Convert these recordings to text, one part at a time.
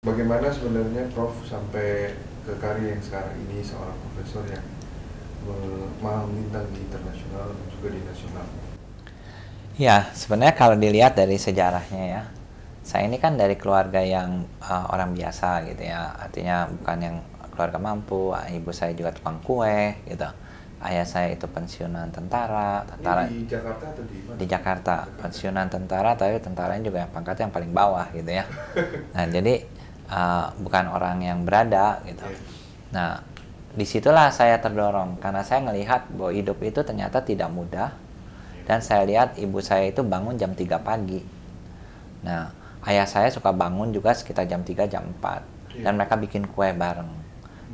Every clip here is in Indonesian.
Bagaimana sebenarnya Prof sampai ke karir yang sekarang ini seorang profesor yang malang melintang di internasional dan juga di nasional? Ya, sebenarnya kalau dilihat dari sejarahnya ya, saya ini kan dari keluarga yang orang biasa gitu ya, artinya bukan yang keluarga mampu, ibu saya juga tukang kue gitu. Ayah saya itu pensiunan tentara. Ini di Jakarta atau di mana? Di Jakarta, pensiunan tentara, tapi tentaranya juga pangkatnya yang paling bawah gitu ya. Nah, jadi bukan orang yang berada gitu. Nah, disitulah saya terdorong karena saya melihat bahwa hidup itu ternyata tidak mudah. Dan saya lihat ibu saya itu bangun jam 3 pagi. Nah, ayah saya suka bangun juga sekitar jam 3, jam 4. Dan mereka bikin kue bareng.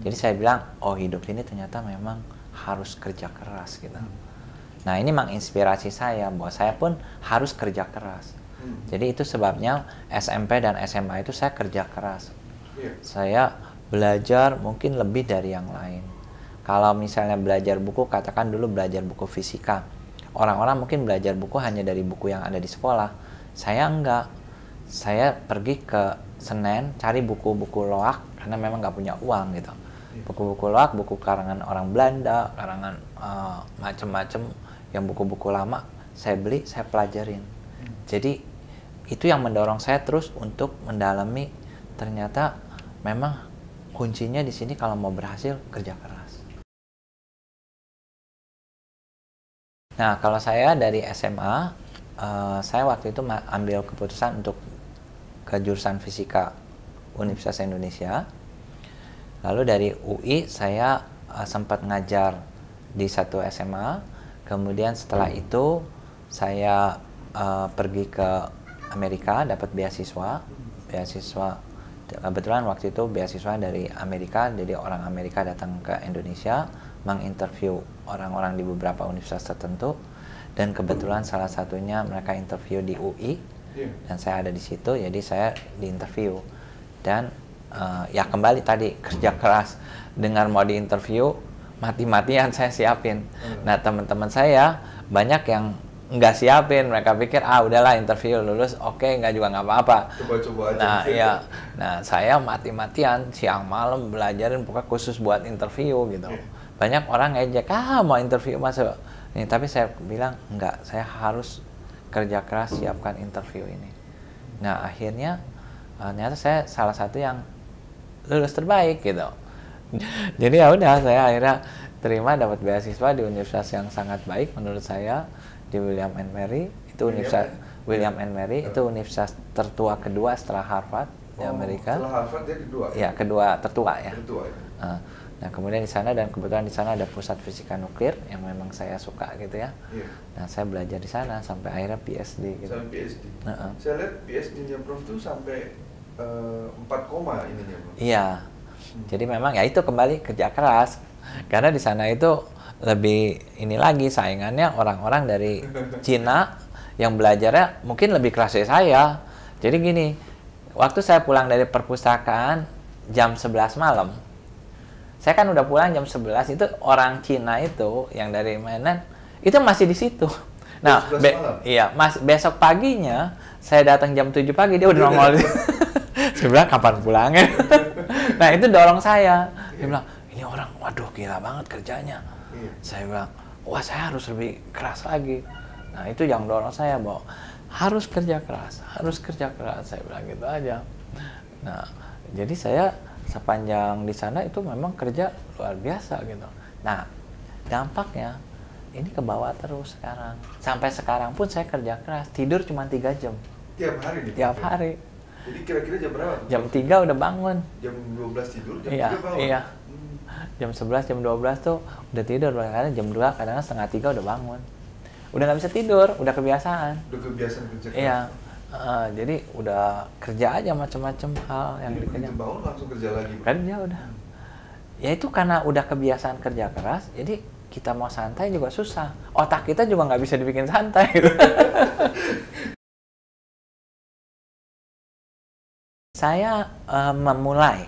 Jadi saya bilang, oh hidup ini ternyata memang harus kerja keras gitu. Nah, ini menginspirasi saya bahwa saya pun harus kerja keras. Jadi itu sebabnya SMP dan SMA itu saya kerja keras. Saya belajar mungkin lebih dari yang lain. Kalau misalnya belajar buku, katakan dulu belajar buku fisika. Orang-orang mungkin belajar buku hanya dari buku yang ada di sekolah. Saya enggak. Saya pergi ke Senen cari buku-buku loak karena memang nggak punya uang gitu. Buku-buku loak, buku karangan orang Belanda, karangan macem-macem, yang buku-buku lama saya beli, saya pelajarin. Jadi itu yang mendorong saya terus untuk mendalami, ternyata memang kuncinya di sini kalau mau berhasil kerja keras. Nah, kalau saya dari SMA, saya waktu itu ambil keputusan untuk ke jurusan fisika Universitas Indonesia. Lalu dari UI saya sempat ngajar di satu SMA. Kemudian setelah itu saya pergi ke Amerika, dapat beasiswa. Kebetulan waktu itu beasiswa dari Amerika, jadi orang Amerika datang ke Indonesia menginterview orang-orang di beberapa universitas tertentu, dan kebetulan salah satunya mereka interview di UI dan saya ada di situ, jadi saya diinterview. Dan ya kembali tadi kerja keras, dengar mau diinterview mati-matian saya siapin. Nah, teman-teman saya banyak yang nggak siapin, mereka pikir udahlah interview lulus oke, nggak juga nggak apa-apa. Coba-coba aja. Nah iya, nah saya mati-matian siang malam belajarin pokoknya khusus buat interview gitu. Banyak orang ngejek, mau interview masuk nih, tapi saya bilang enggak, saya harus kerja keras siapkan interview ini. Nah akhirnya ternyata saya salah satu yang lulus terbaik gitu. Jadi ya udah, saya akhirnya terima, dapat beasiswa di universitas yang sangat baik menurut saya, di William and Mary. Itu universitas William and Mary itu universitas tertua kedua setelah Harvard di Amerika. Setelah Harvard dia kedua. Ya, kedua tertua ya. Tertua ya. Nah, kemudian di sana, dan kebetulan di sana ada pusat fisika nuklir yang memang saya suka gitu ya. Nah, saya belajar di sana sampai akhirnya PhD gitu. Sampai PhD. Saya lihat PhD-nya Prof tuh sampai 4 koma ininya, Prof. Iya. Jadi memang ya itu kembali kerja keras. Karena di sana itu lebih ini lagi saingannya orang-orang dari Cina yang belajarnya mungkin lebih keras dari saya. Jadi gini, waktu saya pulang dari perpustakaan jam 11 malam, saya kan udah pulang jam 11, itu orang Cina itu yang dari mainan itu masih di situ. Nah, iya, besok paginya saya datang jam 7 pagi dia udah nongol. Saya bilang kapan pulangnya? Nah, itu dorong saya. Dia bilang, ini orang waduh gila banget kerjanya. Saya bilang, wah saya harus lebih keras lagi. Nah, itu yang dorong saya bahwa harus kerja keras, harus kerja keras. Saya bilang gitu aja. Nah, jadi saya sepanjang di sana itu memang kerja luar biasa gitu. Nah, dampaknya ini ke bawah terus sekarang. Sampai sekarang pun saya kerja keras, tidur cuma 3 jam. Tiap hari nih? Tiap hari. Jadi kira-kira jam berapa? Jam 3 udah bangun. Jam 12 tidur, jam 3 bangun? Iya. Jam 11, jam 12 tuh udah tidur. Kadang jam 2, kadang-kadang setengah 3 udah bangun. Udah nggak bisa tidur, udah kebiasaan. Udah kebiasaan kerja keras? Iya. Jadi udah kerja aja macam-macam hal yang dikerjain. Jadi bangun langsung kerja lagi? Kerja udah. Ya itu karena udah kebiasaan kerja keras, jadi kita mau santai juga susah. Otak kita juga nggak bisa dibikin santai. Saya memulai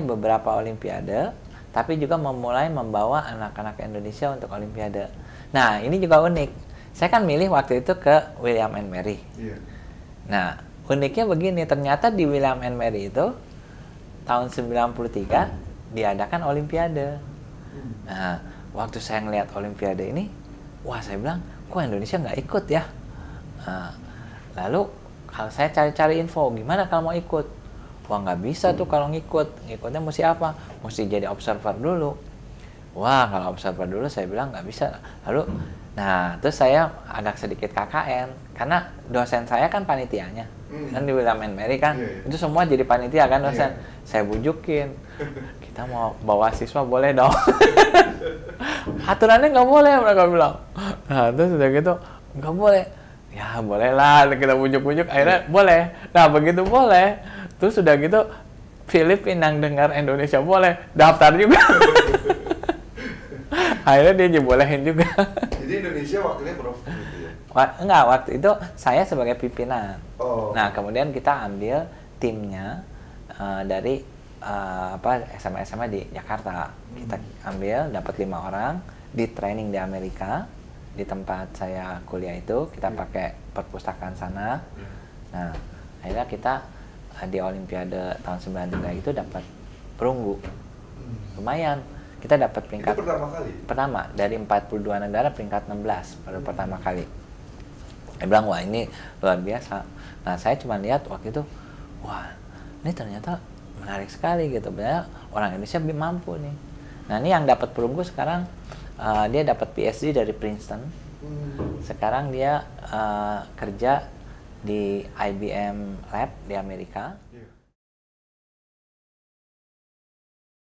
beberapa olimpiade, tapi juga memulai membawa anak-anak Indonesia untuk olimpiade. Nah, ini juga unik. Saya kan milih waktu itu ke William and Mary. Iya. Nah, uniknya begini, ternyata di William and Mary itu tahun 93 diadakan Olimpiade. Nah, waktu saya ngelihat Olimpiade ini, wah saya bilang, kok Indonesia nggak ikut ya? Nah, lalu kalau saya cari-cari info, gimana kalau mau ikut? Wah nggak bisa tuh kalau ngikutnya mesti apa? Mesti jadi observer dulu. Wah kalau observer dulu saya bilang nggak bisa. Lalu, nah terus saya agak sedikit KKN, karena dosen saya kan panitianya, kan di William and Mary kan, itu semua jadi panitia kan dosen. Saya bujukin, kita mau bawa siswa boleh dong. Aturannya nggak boleh mereka bilang. Nah terus udah gitu nggak boleh. Ya boleh lah, kita bujuk-bujuk akhirnya boleh. Nah begitu boleh, terus udah gitu Filipina yang dengar Indonesia boleh, daftar juga. Akhirnya dia dibolehin juga. Jadi Indonesia wakilnya Prof gitu ya? Enggak, waktu itu saya sebagai pimpinan. Oh. Nah kemudian kita ambil timnya dari SMA-SMA di Jakarta. Kita ambil, dapat 5 orang, di training di Amerika. Di tempat saya kuliah itu kita pakai perpustakaan sana. Nah akhirnya kita di Olimpiade tahun 93 itu dapat perunggu, lumayan. Kita dapat peringkat itu pertama kali? Pertama, dari 42 negara peringkat 16 baru pertama kali. Saya bilang wah ini luar biasa. Nah saya cuma lihat waktu itu, wah ini ternyata menarik sekali gitu. Benar orang Indonesia mampu nih. Nah ini yang dapat perunggu sekarang. Dia dapat PhD dari Princeton. Sekarang dia kerja di IBM Lab di Amerika.